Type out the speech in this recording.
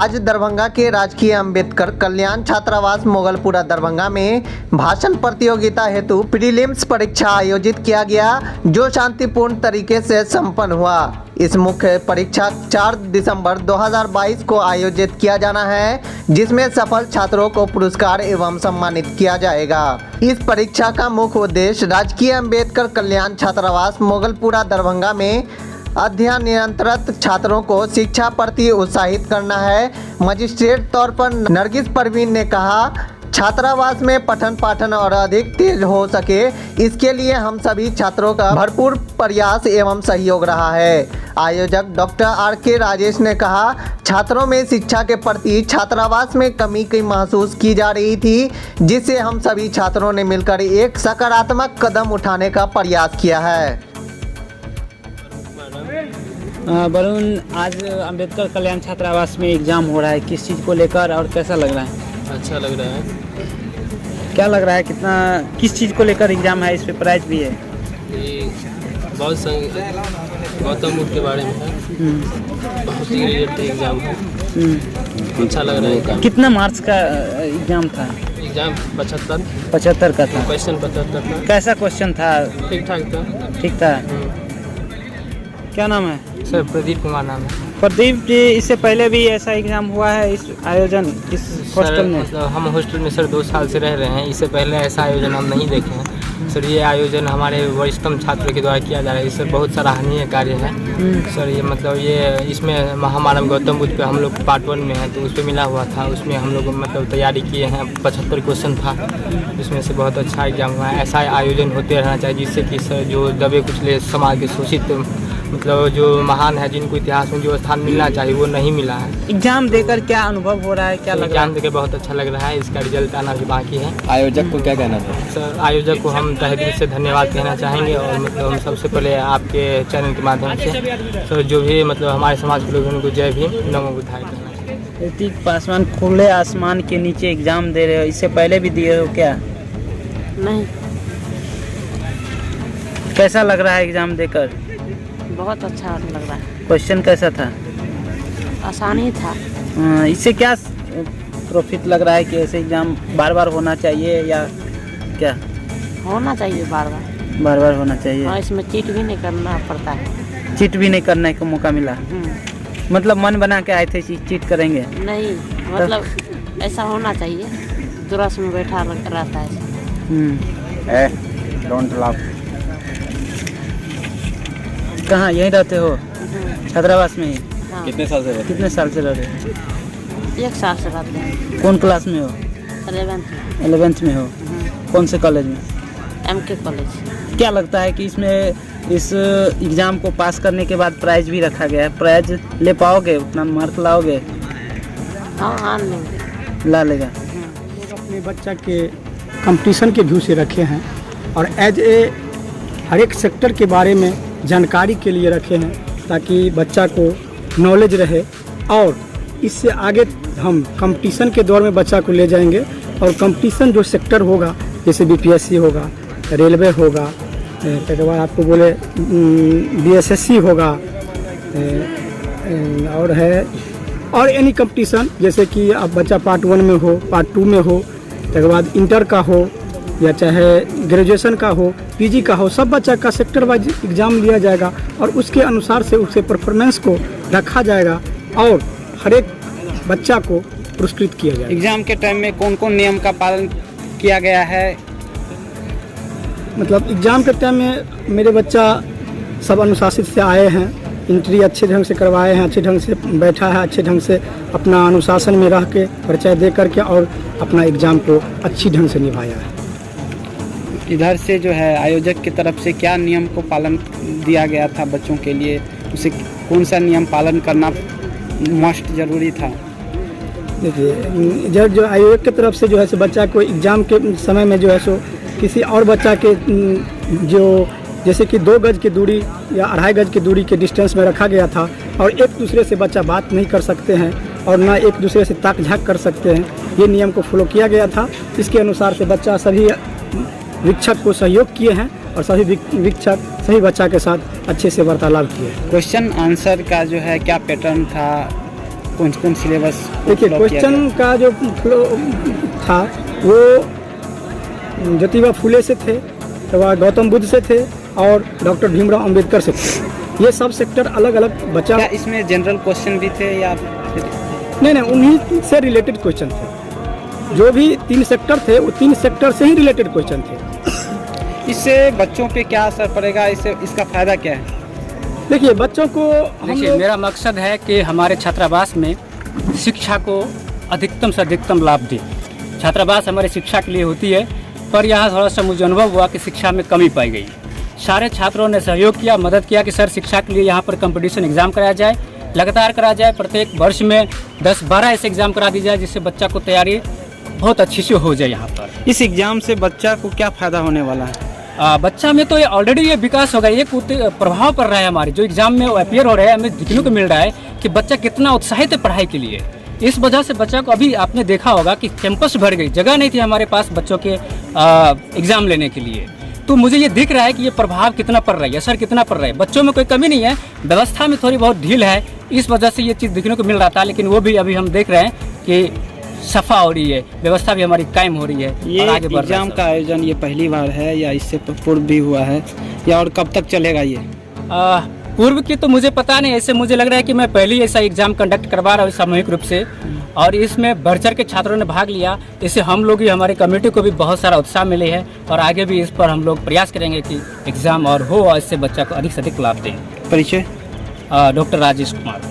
आज दरभंगा के राजकीय अंबेडकर कल्याण छात्रावास मोगलपुरा दरभंगा में भाषण प्रतियोगिता हेतु प्रीलिम्स परीक्षा आयोजित किया गया, जो शांतिपूर्ण तरीके से संपन्न हुआ। इस मुख्य परीक्षा 4 दिसंबर 2022 को आयोजित किया जाना है, जिसमें सफल छात्रों को पुरस्कार एवं सम्मानित किया जाएगा। इस परीक्षा का मुख्य उद्देश्य राजकीय अंबेडकर कल्याण छात्रावास मोगलपुरा दरभंगा में अध्ययनरत छात्रों को शिक्षा प्रति उत्साहित करना है। मजिस्ट्रेट तौर पर नरगिस परवीन ने कहा, छात्रावास में पठन पाठन और अधिक तेज हो सके, इसके लिए हम सभी छात्रों का भरपूर प्रयास एवं सहयोग रहा है। आयोजक डॉक्टर RK राजेश ने कहा, छात्रों में शिक्षा के प्रति छात्रावास में कमी की महसूस की जा रही थी, जिससे हम सभी छात्रों ने मिलकर एक सकारात्मक कदम उठाने का प्रयास किया है। वरुण, आज अंबेडकर कल्याण छात्रावास में एग्जाम हो रहा है, किस चीज़ को लेकर और कैसा लग रहा है? अच्छा लग रहा है। क्या लग रहा है, किस चीज़ को लेकर एग्जाम है? इस पे प्राइज भी है। ये बहुत गौतम बुद्ध के बारे में है, उसी रिलेटेड एग्जाम है। अच्छा लग रहा है। कितना मार्क्स का एग्जाम था? एग्जाम 75 का था। क्वेश्चन 75 था। कैसा क्वेश्चन था? ठीक ठाक था। ठीक था। क्या नाम है? सर प्रदीप कुमार नाम है। प्रदीप जी, इससे पहले भी ऐसा एग्जाम हुआ है इस आयोजन इस हॉस्टल में? मतलब हम हॉस्टल में सर 2 साल से रह रहे हैं, इससे पहले ऐसा आयोजन हम नहीं देखे हैं सर। ये आयोजन हमारे वरिष्ठतम छात्रों के द्वारा किया जा रहा है, इससे बहुत सराहनीय कार्य है सर। ये मतलब इसमें हमारा गौतम बुद्ध पे हम लोग पार्ट 1 में है, तो उस पर मिला हुआ था। उसमें हम लोग मतलब तैयारी किए हैं, 75 क्वेश्चन था, इसमें से बहुत अच्छा एग्जाम हुआ है। ऐसा आयोजन होते रहना चाहिए, जिससे कि सर जो दबे कुचले समाज के शोषित मतलब जो महान है, जिनको इतिहास में जो स्थान मिलना चाहिए वो नहीं मिला है। एग्जाम देकर क्या अनुभव हो रहा है, क्या लग रहा है? एग्जाम देकर बहुत अच्छा लग रहा है, इसका रिजल्ट आना भी बाकी है। आयोजक को क्या कहना है? सर आयोजक को हम तहे दिल से धन्यवाद कहना चाहेंगे, और मतलब हम सबसे पहले आपके चैनल के माध्यम से सर जो भी मतलब हमारे समाज के लोग हैं उनको जय भीम, नमो बुद्धाय कहना चाहिए। ऋतिक पासवान, खुले आसमान के नीचे एग्जाम दे रहे हो, इससे पहले भी दिए हो क्या? नहीं। कैसा लग रहा है एग्जाम देकर? बहुत अच्छा लग रहा है। क्वेश्चन कैसा था? आसानी था। इससे क्या प्रॉफिट लग रहा है कि ऐसे एग्जाम बार बार होना चाहिए या क्या? होना चाहिए बार बार होना चाहिए। हाँ, इसमें चीट भी नहीं करना पड़ता है। चीट भी नहीं करने का मौका मिला? मतलब मन बना के आए थे चीट करेंगे? नहीं, मतलब ऐसा होना चाहिए, दुरस में बैठा रहता है। Don't laugh. कहाँ यहीं रहते हो? छात्रावास में ही? हाँ। कितने साल से? कितने साल से रह रहे हो? 1 साल से रहते हैं। कौन क्लास में हो? 11th में हो। कौन से कॉलेज में? MK college. क्या लगता है कि इसमें इस एग्ज़ाम को पास करने के बाद प्राइज भी रखा गया है, प्राइज ले पाओगे, उतना मार्क लाओगे? हाँ, ला लेगा। अपने बच्चा के कंपटीशन के व्यू से रखे हैं, और एज ए हर एक सेक्टर के बारे में जानकारी के लिए रखे हैं, ताकि बच्चा को नॉलेज रहे, और इससे आगे हम कंपटीशन के दौर में बच्चा को ले जाएंगे। और कंपटीशन जो सेक्टर होगा, जैसे BPSC होगा, रेलवे होगा, उसके बाद आपको बोले BSSC होगा, और एनी कंपटीशन, जैसे कि अब बच्चा पार्ट 1 में हो, पार्ट 2 में हो, उसके बाद इंटर का हो, या चाहे ग्रेजुएशन का हो, PG का हो, सब बच्चा का सेक्टर वाइज एग्ज़ाम लिया जाएगा, और उसके अनुसार से उसके परफॉर्मेंस को रखा जाएगा, और हर एक बच्चा को पुरस्कृत किया जाएगा। एग्ज़ाम के टाइम में कौन कौन नियम का पालन किया गया है? मतलब एग्ज़ाम के टाइम में मेरे बच्चा सब अनुशासित से आए हैं, एंट्री अच्छे ढंग से करवाए हैं, अच्छे ढंग से बैठा है, अच्छे ढंग से अपना अनुशासन में रह के परिचय दे करके और अपना एग्ज़ाम को अच्छी ढंग से निभाया है। इधर से जो है आयोजक की तरफ से क्या नियम को पालन दिया गया था बच्चों के लिए, उसे कौन सा नियम पालन करना मस्ट जरूरी था? देखिए, जो आयोजक की तरफ से जो है सो बच्चा को एग्ज़ाम के समय में जो है सो किसी और बच्चा के जो जैसे कि 2 गज की दूरी या 2.5 गज की दूरी के डिस्टेंस में रखा गया था, और एक दूसरे से बच्चा बात नहीं कर सकते हैं, और ना एक दूसरे से ताक झाँक कर सकते हैं। ये नियम को फॉलो किया गया था। इसके अनुसार से बच्चा सभी वीक्षक को सहयोग किए हैं, और सभी वीक्षक सभी बच्चा के साथ अच्छे से वार्तालाप किए। क्वेश्चन आंसर का जो है क्या पैटर्न था, कौन कौन सिलेबस देखिए क्वेश्चन का जो फ्लो था वो ज्योतिबा फुले से थे, तो वह गौतम बुद्ध से थे और डॉक्टर भीमराव अंबेडकर से थे। ये सब सेक्टर अलग अलग बचा। क्या इसमें जनरल क्वेश्चन भी थे या नहीं, उन्हीं से रिलेटेड क्वेश्चन थे। जो भी 3 सेक्टर थे वो 3 सेक्टर से ही रिलेटेड क्वेश्चन थे। इससे बच्चों पे क्या असर पड़ेगा, इससे इसका फायदा क्या है? देखिए बच्चों को देखिए, मेरा मकसद है कि हमारे छात्रावास में शिक्षा को अधिकतम से अधिकतम लाभ दें। छात्रावास हमारे शिक्षा के लिए होती है, पर यहाँ थोड़ा सा मुझे अनुभव हुआ कि शिक्षा में कमी पाई गई। सारे छात्रों ने सहयोग किया, मदद किया कि सर शिक्षा के लिए यहाँ पर कंपटीशन एग्ज़ाम कराया जाए, लगातार कराया जाए। प्रत्येक वर्ष में 10-12 ऐसे एग्ज़ाम करा दी जाए जिससे बच्चा को तैयारी बहुत अच्छी से हो जाए यहाँ पर। इस एग्ज़ाम से बच्चा को क्या फ़ायदा होने वाला है? बच्चा में तो ये ऑलरेडी ये विकास होगा, ये प्रभाव पड़ रहा है हमारे जो एग्ज़ाम में अपीयर हो रहे हैं। हमें देखने को मिल रहा है कि बच्चा कितना उत्साहित है पढ़ाई के लिए। इस वजह से बच्चा को अभी आपने देखा होगा कि कैंपस भर गई, जगह नहीं थी हमारे पास बच्चों के एग्ज़ाम लेने के लिए। तो मुझे ये दिख रहा है कि ये प्रभाव कितना पड़ रहा है, असर कितना पड़ रहा है। बच्चों में कोई कमी नहीं है, व्यवस्था में थोड़ी बहुत ढील है, इस वजह से ये चीज़ देखने को मिल रहा था। लेकिन वो भी अभी हम देख रहे हैं कि सफा हो रही है, व्यवस्था भी हमारी कायम हो रही है। ये एग्ज़ाम का आयोजन ये पहली बार है या इससे पूर्व भी हुआ है, या और कब तक चलेगा ये? पूर्व की तो मुझे पता नहीं, ऐसे मुझे लग रहा है कि मैं पहले ही ऐसा एग्ज़ाम कंडक्ट करवा रहा हूँ सामूहिक रूप से, और इसमें बढ़ चढ़ के छात्रों ने भाग लिया। इससे हम लोग ही, हमारी कम्युनिटी को भी बहुत सारा उत्साह मिले है, और आगे भी इस पर हम लोग प्रयास करेंगे कि एग्ज़ाम और हो और इससे बच्चा को अधिक से अधिक लाभ दें। परिचय? डॉक्टर राजेश कुमार।